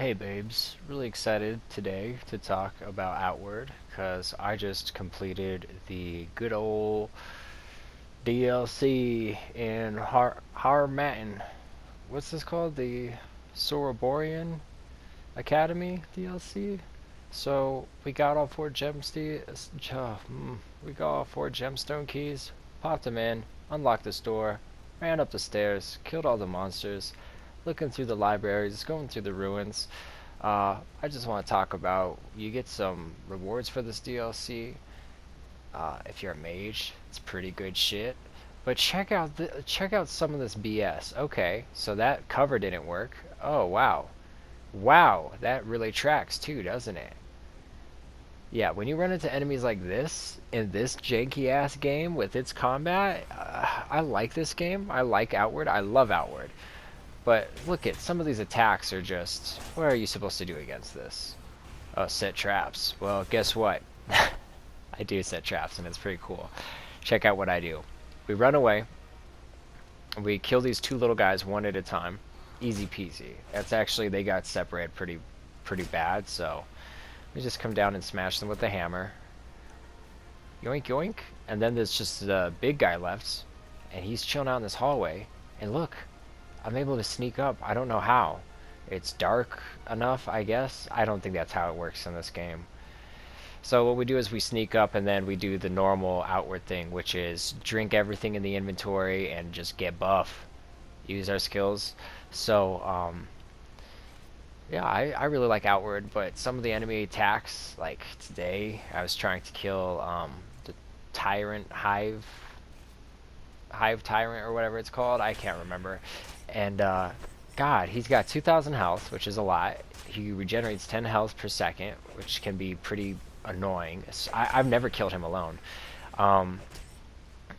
Hey babes, really excited today to talk about Outward because I just completed the good old DLC in Harmattan. What's this called? The Soroborian Academy DLC? So we got all we got all four gemstone keys, popped them in, unlocked this door, ran up the stairs, killed all the monsters, looking through the libraries, going through the ruins. I just want to talk about you get some rewards for this DLC. If you're a mage, it's pretty good shit. But check out some of this BS. Okay, so that cover didn't work. Oh wow, wow, that really tracks too, doesn't it? Yeah, when you run into enemies like this in this janky ass game with its combat, I like this game. I like Outward. I love Outward. But look at some of these attacks are just. What are you supposed to do against this? Oh, set traps. Well, guess what? I do set traps, and it's pretty cool. Check out what I do. We run away. We kill these two little guys one at a time. Easy peasy. That's actually they got separated pretty bad. So we just come down and smash them with the hammer. Yoink yoink. And then there's just the big guy left, and he's chilling out in this hallway. And look, I'm able to sneak up. I don't know how. It's dark enough, I guess. I don't think that's how it works in this game. So what we do is we sneak up and then we do the normal Outward thing, which is drink everything in the inventory and just get buff. Use our skills. So, yeah, I really like Outward, but some of the enemy attacks, like today, I was trying to kill the Tyrant Hive Tyrant or whatever it's called. I can't remember. And God, he's got 2,000 health, which is a lot. He regenerates 10 health per second, which can be pretty annoying. I've never killed him alone. And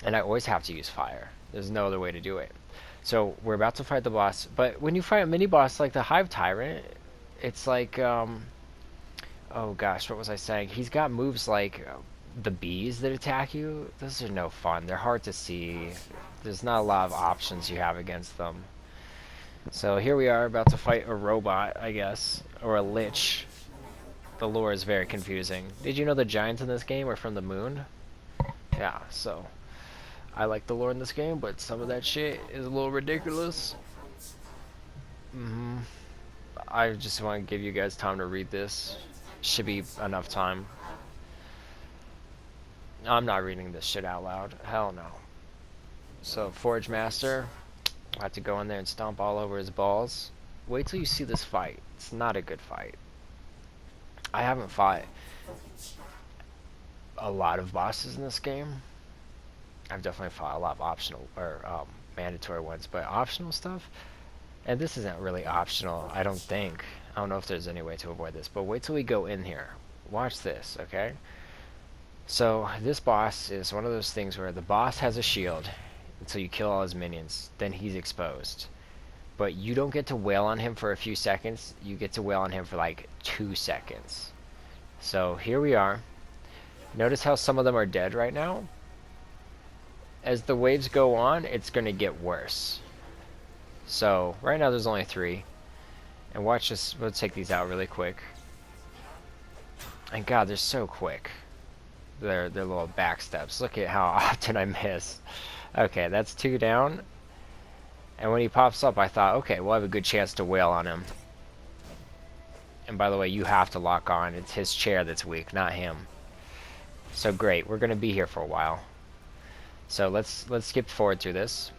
I always have to use fire. There's no other way to do it. So we're about to fight the boss. But when you fight a mini boss like the Hive Tyrant, it's like, oh gosh, what was I saying? He's got moves like the bees that attack you. Those are no fun. They're hard to see. There's not a lot of options you have against them. So here we are about to fight a robot, I guess, or a lich. The lore is very confusing. Did you know the giants in this game are from the moon? Yeah, so I like the lore in this game, but some of that shit is a little ridiculous. I just want to give you guys time to read this. Should be enough time. I'm not reading this shit out loud. Hell no. So Forge Master, I have to go in there and stomp all over his balls. Wait till you see this fight. It's not a good fight. I haven't fought a lot of bosses in this game. I've definitely fought a lot of optional or mandatory ones, but optional stuff. And this isn't really optional, I don't think. I don't know if there's any way to avoid this, but wait till we go in here. Watch this, okay? So this boss is one of those things where the boss has a shield until you kill all his minions, then he's exposed. But you don't get to wail on him for a few seconds, you get to wail on him for like 2 seconds. So here we are. Notice how some of them are dead right now? As the waves go on, it's going to get worse. So right now there's only 3. And watch this, we'll take these out really quick. And God, they're so quick. They're little back steps. Look at how often I miss. Okay, that's 2 down. And when he pops up, I thought, okay, we'll have a good chance to wail on him. And by the way, you have to lock on. It's his chair that's weak, not him. So great, we're gonna be here for a while. So let's skip forward through this.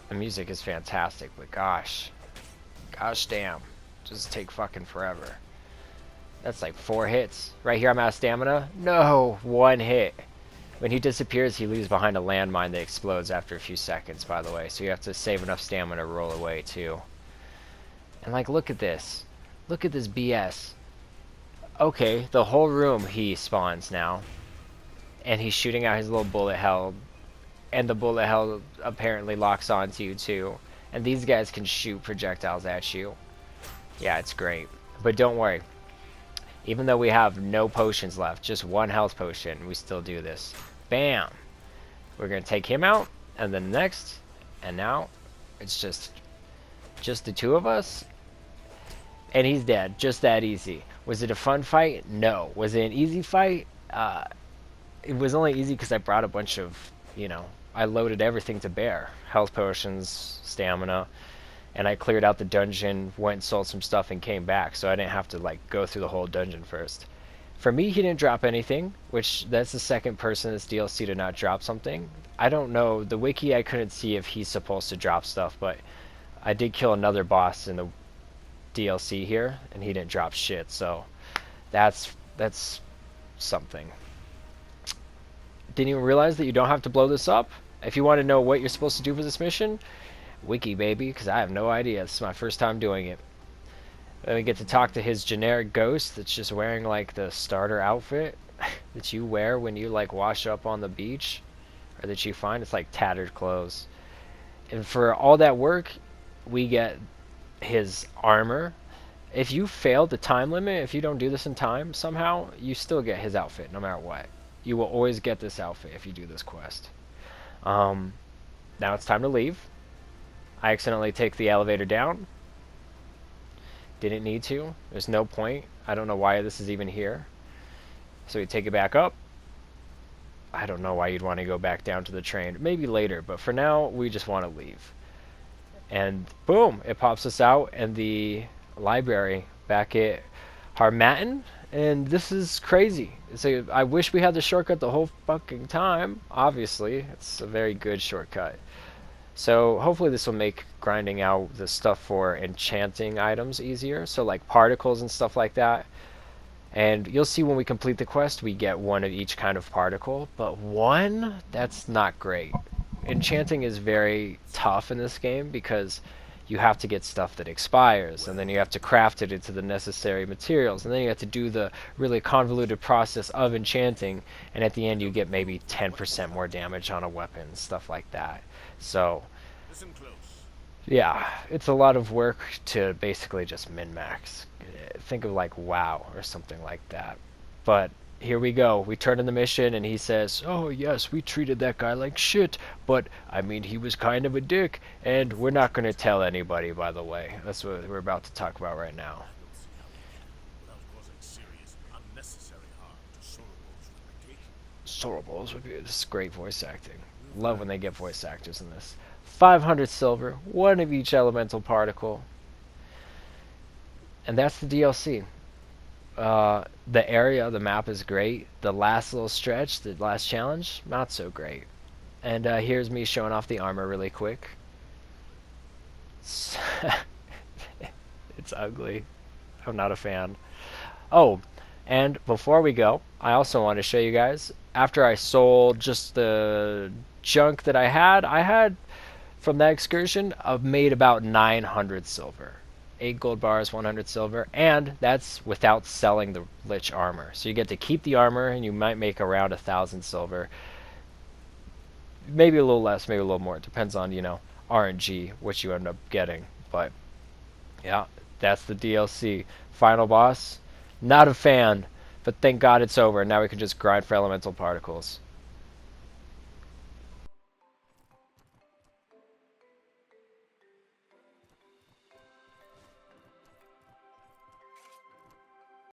The music is fantastic, but gosh damn, just take fucking forever. That's like 4 hits. Right here I'm out of stamina. No, 1 hit. When he disappears, he leaves behind a landmine that explodes after a few seconds, by the way. So you have to save enough stamina to roll away, too. And, like, look at this. Look at this BS. Okay, the whole room he spawns now. And he's shooting out his little bullet hell. And the bullet hell apparently locks onto you, too. And these guys can shoot projectiles at you. Yeah, it's great. But don't worry. Even though we have no potions left, just 1 health potion, we still do this. Bam! We're going to take him out, and then next, and now, It's just the two of us, and he's dead. Just that easy. Was it a fun fight? No. Was it an easy fight? It was only easy because I brought a bunch of, I loaded everything to bear. Health potions, stamina, and I cleared out the dungeon, went and sold some stuff, and came back, so I didn't have to, like, go through the whole dungeon first. For me, he didn't drop anything, which that's the second person in this DLC to not drop something. I don't know. The wiki, I couldn't see if he's supposed to drop stuff, but I did kill another boss in the DLC here, and he didn't drop shit, so that's something. Didn't even realize that you don't have to blow this up. If you want to know what you're supposed to do for this mission, wiki baby, because I have no idea. This is my first time doing it. Then we get to talk to his generic ghost that's just wearing like the starter outfit that you wear when you like wash up on the beach, or that you find. It's like tattered clothes. And for all that work, we get his armor. If you fail the time limit, if you don't do this in time somehow, you still get his outfit no matter what. You will always get this outfit if you do this quest. Now it's time to leave. I accidentally take the elevator down. Didn't need to. There's no point. I don't know why this is even here. So we take it back up. I don't know why you'd want to go back down to the train. Maybe later, but for now, we just want to leave. And boom, it pops us out in the library back at Harmattan. And this is crazy. I wish we had the shortcut the whole fucking time. Obviously, it's a very good shortcut. So hopefully this will make grinding out the stuff for enchanting items easier. So like particles and stuff like that. And you'll see when we complete the quest, we get one of each kind of particle. But one? That's not great. Enchanting is very tough in this game because you have to get stuff that expires, and then you have to craft it into the necessary materials, and then you have to do the really convoluted process of enchanting, and at the end you get maybe 10% more damage on a weapon, stuff like that. So, yeah, it's a lot of work to basically just min-max. Think of like WoW or something like that. But here we go. We turn in the mission, and he says, "Oh yes, we treated that guy like shit, but I mean he was kind of a dick, and we're not going to tell anybody, by the way." That's what we're about to talk about right now. Sorobal's would be this is great voice acting. Love when they get voice actors in this. 500 silver, one of each elemental particle, and that's the DLC. The area, the map is great. The last little stretch, the last challenge, not so great. And here's me showing off the armor really quick. It's ugly. I'm not a fan. Oh, and before we go, I also want to show you guys, after I sold just the junk that I had from that excursion, I've made about 900 silver. 8 gold bars, 100 silver, and that's without selling the Lich armor. So you get to keep the armor, and you might make around 1,000 silver. Maybe a little less, maybe a little more. It depends on, RNG, what you end up getting. But, yeah, that's the DLC. Final boss, not a fan, but thank God it's over, and now we can just grind for elemental particles.